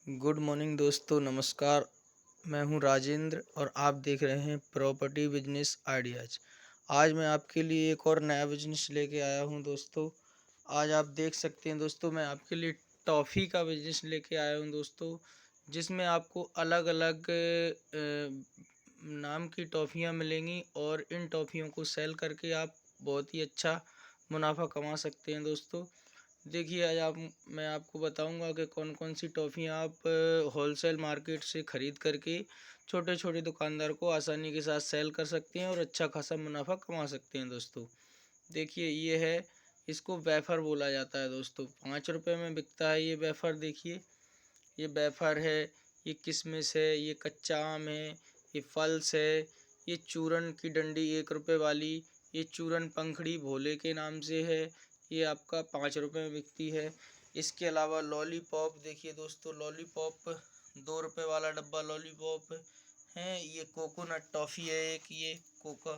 Good morning दोस्तों, नमस्कार। मैं हूं राजेंद्र और आप देख रहे हैं प्रॉपर्टी बिजनेस आइडियाज़। आज मैं आपके लिए एक और नया बिजनेस लेके आया हूं दोस्तों। आज आप देख सकते हैं दोस्तों, मैं आपके लिए टॉफ़ी का बिजनेस लेके आया हूं दोस्तों, जिसमें आपको अलग अलग नाम की टॉफ़ियां मिलेंगी और इन टॉफ़ियों को सेल करके आप बहुत ही अच्छा मुनाफा कमा सकते हैं दोस्तों। देखिए, आज मैं आपको बताऊंगा कि कौन कौन सी टॉफ़ियाँ आप होलसेल मार्केट से ख़रीद करके छोटे छोटे दुकानदार को आसानी के साथ सेल कर सकते हैं और अच्छा खासा मुनाफा कमा सकते हैं दोस्तों। देखिए, ये है, इसको वेफ़र बोला जाता है दोस्तों। 5 रुपये में बिकता है ये वेफ़र। देखिए, ये वेफ़र है, ये किशमिश है, ये कच्चा आम है, ये फल्स है, ये चूरन की डंडी 1 रुपये वाली, ये चूरन पंखड़ी भोले के नाम से है, ये आपका 5 रुपये में बिकती है। इसके अलावा लॉलीपॉप, देखिए दोस्तों, लॉलीपॉप 2 रुपये वाला डब्बा लॉलीपॉप है। ये कोकोनट टॉफ़ी है एक, ये कोका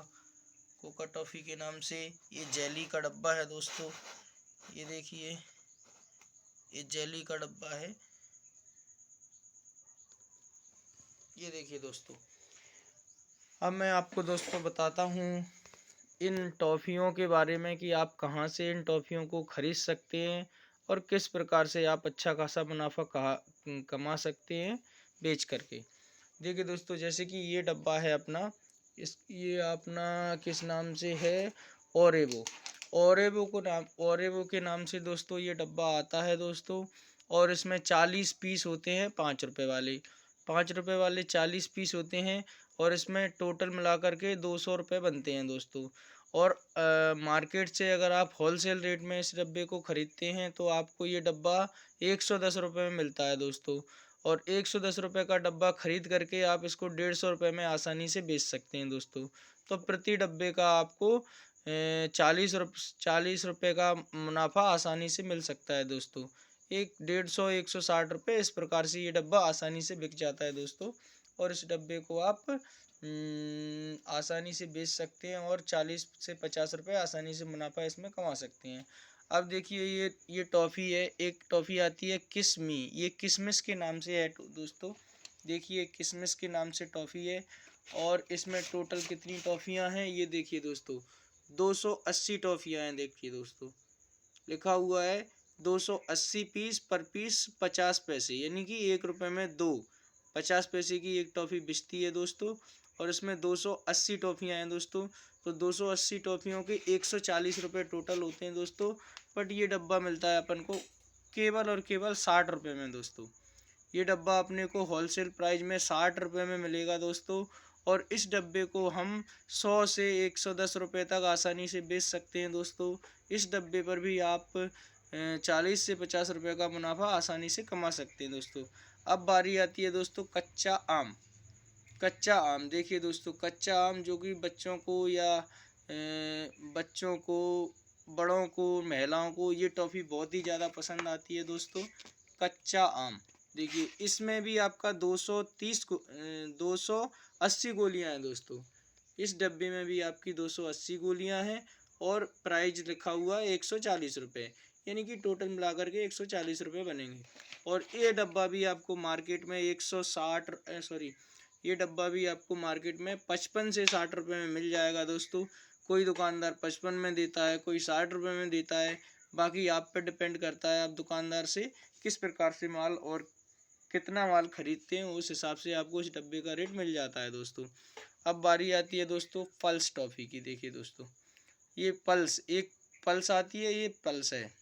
कोका टॉफ़ी के नाम से। ये जेली का डब्बा है दोस्तों, ये देखिए, ये जेली का डब्बा है। ये देखिए दोस्तों, अब मैं आपको दोस्तों बताता हूँ इन टॉफ़ियों के बारे में कि आप कहाँ से इन टॉफ़ियों को ख़रीद सकते हैं और किस प्रकार से आप अच्छा खासा मुनाफा कमा सकते हैं बेच करके। देखिए दोस्तों, जैसे कि ये डब्बा है अपना, ये अपना किस नाम से है, ओरेबो। ओरेबो के नाम से दोस्तों ये डब्बा आता है दोस्तों। और इसमें 40 पीस होते हैं 5 रुपये वाले। 5 रुपये वाले 40 पीस होते हैं और इसमें टोटल मिलाकर के 200 रुपये बनते हैं दोस्तों। और मार्केट से अगर आप होलसेल रेट में इस डब्बे को ख़रीदते हैं तो आपको ये डब्बा 110 रुपये में मिलता है दोस्तों। और 110 रुपये का डब्बा ख़रीद करके आप इसको 150 रुपये में आसानी से बेच सकते हैं दोस्तों। तो प्रति डब्बे का आपको 40 रुपये का मुनाफा आसानी से मिल सकता है दोस्तों। 150 160 रुपये इस प्रकार से ये डब्बा आसानी से बिक जाता है दोस्तों। और इस डब्बे को आप आसानी से बेच सकते हैं और 40 से 50 रुपये आसानी से मुनाफा इसमें कमा सकते हैं। अब देखिए, ये टॉफ़ी है, एक टॉफ़ी आती है किस्मी, ये किशमिश के नाम से है दोस्तों। देखिए, किशमिश के नाम से टॉफ़ी है। और इसमें टोटल कितनी टॉफ़ियाँ हैं ये देखिए दोस्तों, 280 टॉफ़ियाँ हैं। देखिए दोस्तों, लिखा हुआ है 280 पीस, पर पीस 50 पैसे, यानी कि 1 रुपये में दो। 50 पैसे की एक टॉफ़ी बिचती है दोस्तों। और इसमें 280 टॉफ़ियाँ हैं दोस्तों। तो 280 टॉफ़ियों के 140 रुपये टोटल होते हैं दोस्तों। बट ये डब्बा मिलता है अपन को केवल और केवल 60 रुपये में दोस्तों। ये डब्बा अपने को होलसेल प्राइस में 60 रुपये में मिलेगा दोस्तों। और इस डब्बे को हम 100 से 110 रुपये तक आसानी से बेच सकते हैं दोस्तों। इस डब्बे पर भी आप 40 से 50 रुपये का मुनाफा आसानी से कमा सकते हैं दोस्तों। अब बारी आती है दोस्तों कच्चा आम। कच्चा आम, देखिए दोस्तों, कच्चा आम जो कि बच्चों को या बच्चों को, बड़ों को, महिलाओं को ये टॉफ़ी बहुत ही ज़्यादा पसंद आती है दोस्तों। कच्चा आम, देखिए, इसमें भी आपका 280 गोलियां हैं दोस्तों। इस डब्बे में भी आपकी 280 गोलियां हैं और प्राइस लिखा हुआ है 140 रुपये, यानी कि टोटल मिलाकर के 140 रुपये बनेंगे। और ये डब्बा भी आपको मार्केट में 160 सॉरी, ये डब्बा भी आपको मार्केट में 55 से 60 रुपये में मिल जाएगा दोस्तों। कोई दुकानदार 55 में देता है, कोई 60 रुपये में देता है। बाकी आप पे डिपेंड करता है आप दुकानदार से किस प्रकार से माल और कितना माल खरीदते हैं, उस हिसाब से आपको इस डब्बे का रेट मिल जाता है दोस्तों। अब बारी आती है दोस्तों पल्स टॉफ़ी की। देखिए दोस्तों, ये पल्स, एक पल्स आती है, ये पल्स है।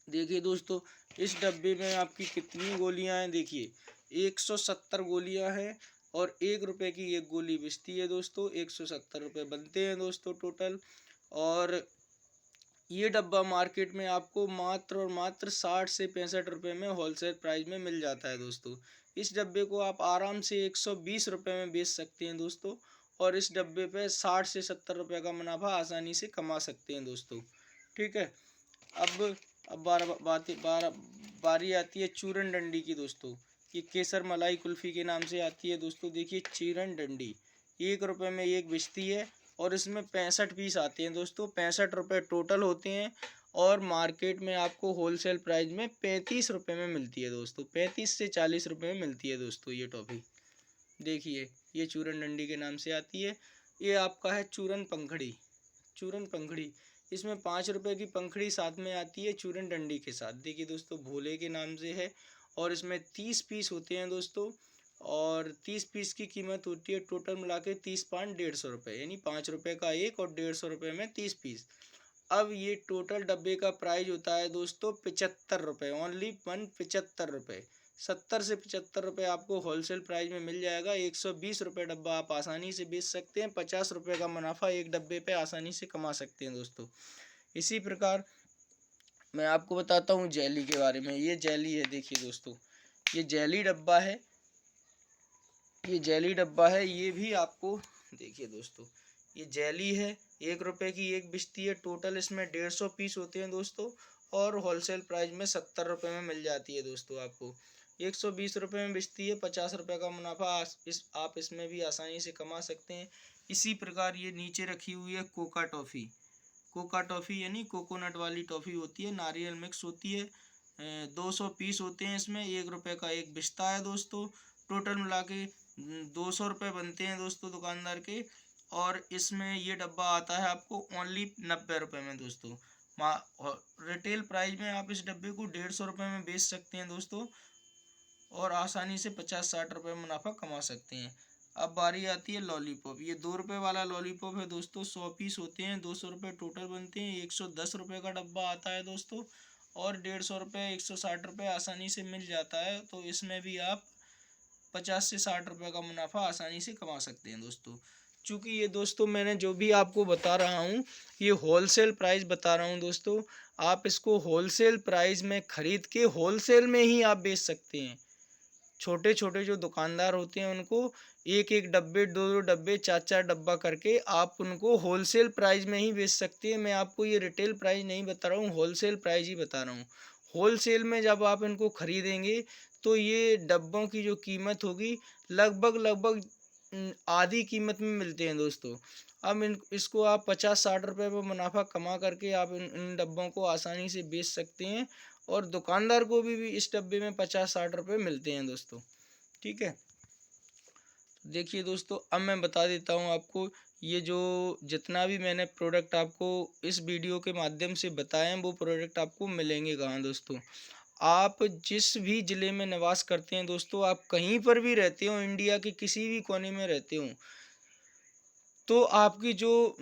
देखिए दोस्तों, इस डब्बे में आपकी कितनी गोलियां हैं, देखिए 170 गोलियां हैं। और 1 रुपये की एक गोली बिचती है दोस्तों। 170 रुपये बनते हैं दोस्तों टोटल। और ये डब्बा मार्केट में आपको मात्र और मात्र 60 से 65 रुपये में होलसेल प्राइस में मिल जाता है दोस्तों। इस डब्बे को आप आराम से 120 रुपये में बेच सकते हैं दोस्तों। और इस डब्बे पे 60 से 70 रुपये का मुनाफा आसानी से कमा सकते हैं दोस्तों। ठीक है। अब बारी आती है चूरन डंडी की दोस्तों। ये केसर मलाई कुल्फ़ी के नाम से आती है दोस्तों। देखिए, चूरन डंडी 1 रुपये में एक बिचती है और इसमें 65 पीस आते हैं दोस्तों। 65 रुपये टोटल होते हैं और मार्केट में आपको होलसेल प्राइस में 35 रुपये में मिलती है दोस्तों। 35 से 40 रुपये में मिलती है दोस्तों ये टॉफ़ी। देखिए ये चूरन डंडी के नाम से आती है। ये आपका है चूरन पंखड़ी। चूरन पंखड़ी, इसमें 5 रुपये की पंखड़ी साथ में आती है चूरन डंडी के साथ। देखिए दोस्तों भोले के नाम से है और इसमें 30 पीस होते हैं दोस्तों। और 30 पीस की कीमत होती है टोटल मिला के 30 पाँच 150 रुपये, यानी 5 रुपये का एक और 150 रुपये में 30 पीस। अब ये टोटल डब्बे का प्राइस होता है दोस्तों 75 रुपये, ओनली 75 रुपये। 70 से 75 रुपये आपको होलसेल प्राइस में मिल जाएगा। 120 रुपये डब्बा आप आसानी से बेच सकते हैं। 50 रुपये का मुनाफा एक डब्बे पे आसानी से कमा सकते हैं दोस्तों। इसी प्रकार मैं आपको बताता हूँ जेली के बारे में। ये जेली है, देखिए दोस्तों ये जेली डब्बा है। ये जेली डब्बा है, ये भी आपको देखिए दोस्तों ये जेली है। 1 रुपये की एक बिकती है। टोटल इसमें 150 पीस होते हैं दोस्तों और होलसेल प्राइस में 70 रुपये में मिल जाती है दोस्तों आपको। 120 रुपये में बिकती है। 50 रुपये का मुनाफा आप इसमें भी आसानी से कमा सकते हैं। इसी प्रकार ये नीचे रखी हुई है कोका टॉफ़ी। कोका टॉफ़ी यानी कोकोनट वाली टॉफ़ी होती है, नारियल मिक्स होती है। 200 पीस होते हैं इसमें। 1 रुपये का एक बिकता है दोस्तों। टोटल मिला के 200 रुपये बनते हैं दोस्तों दुकानदार के। और इसमें ये डब्बा आता है आपको ओनली 90 रुपये में दोस्तों। रिटेल प्राइस में आप इस डब्बे को 150 रुपये में बेच सकते हैं दोस्तों और आसानी से 50-60 रुपये मुनाफा कमा सकते हैं। अब बारी आती है लॉलीपॉप। ये 2 रुपये वाला लॉलीपॉप है दोस्तों। 100 पीस होते हैं। 200 रुपये टोटल बनते हैं। 110 रुपये का डब्बा आता है दोस्तों और 150 रुपये 160 रुपये आसानी से मिल जाता है। तो इसमें भी आप 50 से 60 रुपये का मुनाफा आसानी से कमा सकते हैं दोस्तों। चूँकि ये दोस्तों मैंने जो भी आपको बता रहा हूँ ये होलसेल प्राइस बता रहा हूँ दोस्तों। आप इसको होलसेल प्राइस में ख़रीद के होलसेल में ही आप बेच सकते हैं। छोटे छोटे जो दुकानदार होते हैं उनको एक एक डब्बे, दो दो डब्बे, चार चार डब्बा करके आप उनको होलसेल प्राइस में ही बेच सकते हैं। मैं आपको ये रिटेल प्राइस नहीं बता रहा हूँ, होलसेल प्राइस ही बता रहा हूँ। होलसेल में जब आप इनको खरीदेंगे तो ये डब्बों की जो कीमत होगी लगभग आधी कीमत में मिलते हैं दोस्तों। अब इसको आप 50-60 रुपये में मुनाफा कमा करके आप इन डब्बों को आसानी से बेच सकते हैं और दुकानदार को भी इस डब्बे में 50-60 रुपये मिलते हैं दोस्तों। ठीक है, देखिए दोस्तों अब मैं बता देता हूँ आपको ये जो जितना भी मैंने प्रोडक्ट आपको इस वीडियो के माध्यम से बताए हैं वो प्रोडक्ट आपको मिलेंगे कहाँ दोस्तों। आप जिस भी ज़िले में निवास करते हैं दोस्तों, आप कहीं पर भी रहते हो, इंडिया के किसी भी कोने में रहते हो, तो आपकी जो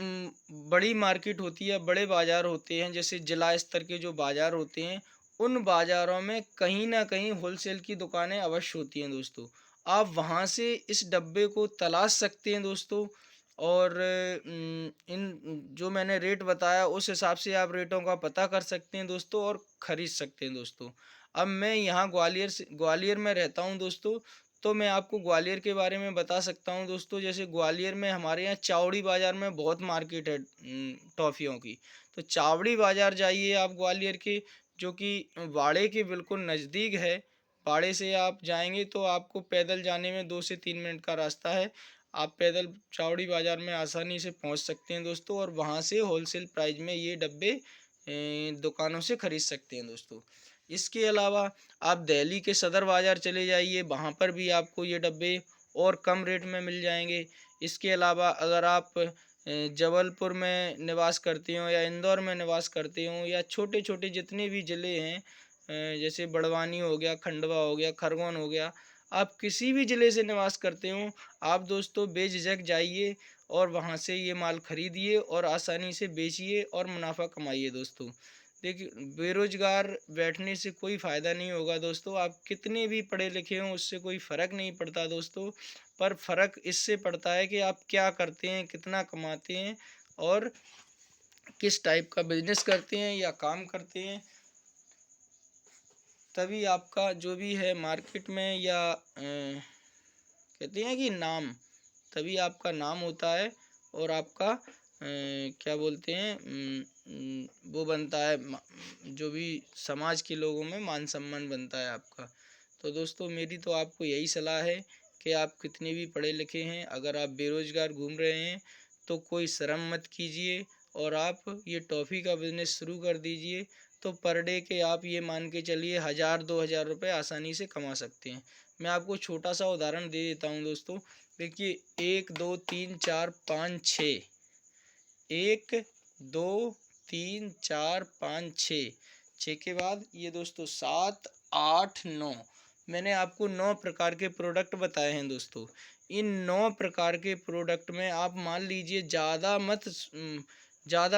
बड़ी मार्केट होती है, बड़े बाज़ार होते हैं, जैसे जिला स्तर के जो बाज़ार होते हैं, उन बाज़ारों में कहीं न कहीं होलसेल की दुकानें अवश्य होती हैं दोस्तों। आप वहाँ से इस डब्बे को तलाश सकते हैं दोस्तों और इन जो मैंने रेट बताया उस हिसाब से आप रेटों का पता कर सकते हैं दोस्तों और ख़रीद सकते हैं दोस्तों। अब मैं यहाँ ग्वालियर में रहता हूँ दोस्तों, तो मैं आपको ग्वालियर के बारे में बता सकता हूँ दोस्तों। जैसे ग्वालियर में हमारे यहाँ चावड़ी बाज़ार में बहुत मार्केट है टॉफ़ियों की। तो चावड़ी बाज़ार जाइए आप ग्वालियर के, जो कि वाड़े के बिल्कुल नज़दीक है। वाड़े से आप जाएंगे तो आपको पैदल जाने में 2 से 3 मिनट का रास्ता है। आप पैदल चावड़ी बाज़ार में आसानी से पहुँच सकते हैं दोस्तों और वहाँ से होलसेल प्राइस में ये डब्बे दुकानों से ख़रीद सकते हैं दोस्तों। इसके अलावा आप दिल्ली के सदर बाज़ार चले जाइए, वहाँ पर भी आपको ये डब्बे और कम रेट में मिल जाएंगे। इसके अलावा अगर आप जबलपुर में निवास करते हो या इंदौर में निवास करते हो या छोटे छोटे जितने भी ज़िले हैं, जैसे बड़वानी हो गया, खंडवा हो गया, खरगोन हो गया, आप किसी भी ज़िले से निवास करते हो, आप दोस्तों बेझिझक जाइए और वहाँ से ये माल खरीदिए और आसानी से बेचिए और मुनाफा कमाइए दोस्तों। देखिए बेरोजगार बैठने से कोई फ़ायदा नहीं होगा दोस्तों। आप कितने भी पढ़े लिखे हों उससे कोई फ़र्क नहीं पड़ता दोस्तों। पर फ़र्क इससे पड़ता है कि आप क्या करते हैं, कितना कमाते हैं और किस टाइप का बिजनेस करते हैं या काम करते हैं। तभी आपका जो भी है मार्केट में या कहते हैं कि नाम, तभी आपका नाम होता है और आपका क्या बोलते हैं वो बनता है, जो भी समाज के लोगों में मान सम्मान बनता है आपका। तो दोस्तों मेरी तो आपको यही सलाह है कि आप कितने भी पढ़े लिखे हैं, अगर आप बेरोज़गार घूम रहे हैं तो कोई शर्म मत कीजिए। और आप ये टॉफ़ी का बिज़नेस शुरू कर दीजिए, तो पर डे के आप ये मान के चलिए 1000-2000 रुपये आसानी से कमा सकते हैं। मैं आपको छोटा सा उदाहरण दे देता हूँ दोस्तों। देखिए 1, 2, 3, 4, 5, 6, 1, 2, 3, 4, 5, 6, 6 के बाद ये दोस्तों 7, 8, 9। मैंने आपको 9 प्रकार के प्रोडक्ट बताए हैं दोस्तों। इन 9 प्रकार के प्रोडक्ट में आप मान लीजिए ज़्यादा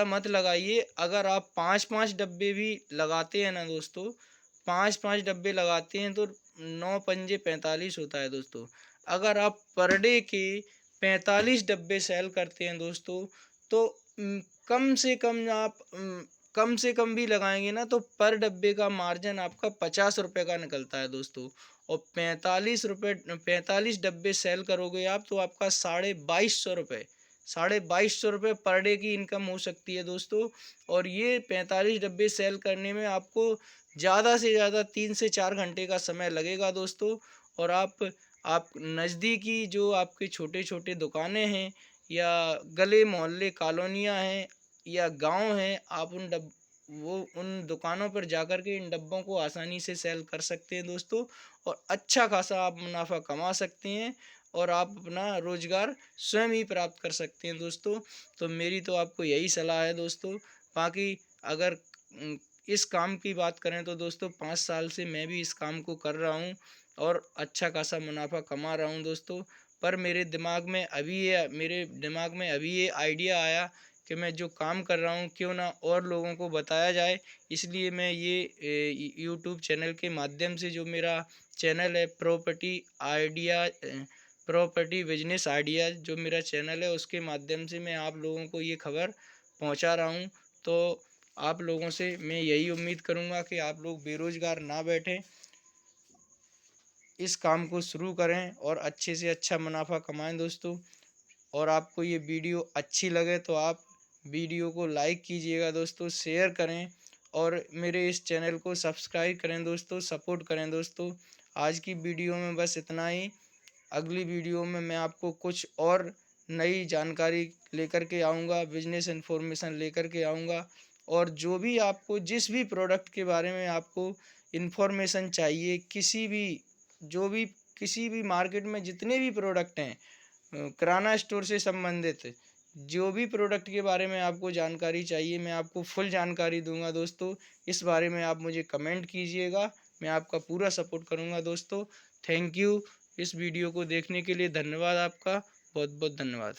मत लगाइए। अगर आप 5-5 डब्बे भी लगाते हैं ना दोस्तों, 5-5 डब्बे लगाते हैं तो 9 पंजे 45 होता है दोस्तों। अगर आप पर डे के 45 डब्बे सेल करते हैं दोस्तों, तो कम से कम आप कम से कम भी लगाएंगे ना, तो पर डब्बे का मार्जिन आपका 50 रुपये का निकलता है दोस्तों। और 45 डब्बे सेल करोगे आप, तो आपका 2250 रुपये, 2250 रुपये पर डे की इनकम हो सकती है दोस्तों। और ये 45 डब्बे सेल करने में आपको ज़्यादा से ज़्यादा 3 से 4 घंटे का समय लगेगा दोस्तों। और आप नज़दीकी जो आपके छोटे छोटे दुकानें हैं, या गली मोहल्ले कॉलोनियाँ हैं, या गांव हैं, आप उन दुकानों पर जाकर के इन डब्बों को आसानी से सेल कर सकते हैं दोस्तों। और अच्छा खासा आप मुनाफा कमा सकते हैं, और आप अपना रोजगार स्वयं ही प्राप्त कर सकते हैं दोस्तों। तो मेरी तो आपको यही सलाह है दोस्तों। बाकी अगर इस काम की बात करें तो दोस्तों 5 साल से मैं भी इस काम को कर रहा हूँ, और अच्छा खासा मुनाफा कमा रहा हूँ दोस्तों। पर मेरे दिमाग में अभी ये आइडिया आया कि मैं जो काम कर रहा हूँ क्यों ना और लोगों को बताया जाए। इसलिए मैं ये यूट्यूब चैनल के माध्यम से, जो मेरा चैनल है प्रॉपर्टी बिजनेस आइडिया, जो मेरा चैनल है, उसके माध्यम से मैं आप लोगों को ये खबर पहुंचा रहा हूं। तो आप लोगों से मैं यही उम्मीद करूंगा कि आप लोग बेरोज़गार ना बैठें, इस काम को शुरू करें और अच्छे से अच्छा मुनाफा कमाएं दोस्तों। और आपको ये वीडियो अच्छी लगे तो आप वीडियो को लाइक कीजिएगा दोस्तों, शेयर करें, और मेरे इस चैनल को सब्सक्राइब करें दोस्तों, सपोर्ट करें दोस्तों। आज की वीडियो में बस इतना ही। अगली वीडियो में मैं आपको कुछ और नई जानकारी लेकर के आऊँगा, बिजनेस इन्फॉर्मेशन लेकर के आऊँगा। और जिस भी प्रोडक्ट के बारे में आपको इन्फॉर्मेशन चाहिए, किसी भी मार्केट में जितने भी प्रोडक्ट हैं, किराना स्टोर से संबंधित जो भी प्रोडक्ट के बारे में आपको जानकारी चाहिए, मैं आपको फुल जानकारी दूंगा दोस्तों। इस बारे में आप मुझे कमेंट कीजिएगा, मैं आपका पूरा सपोर्ट करूंगा दोस्तों। Thank you. इस वीडियो को देखने के लिए धन्यवाद आपका, बहुत बहुत धन्यवाद।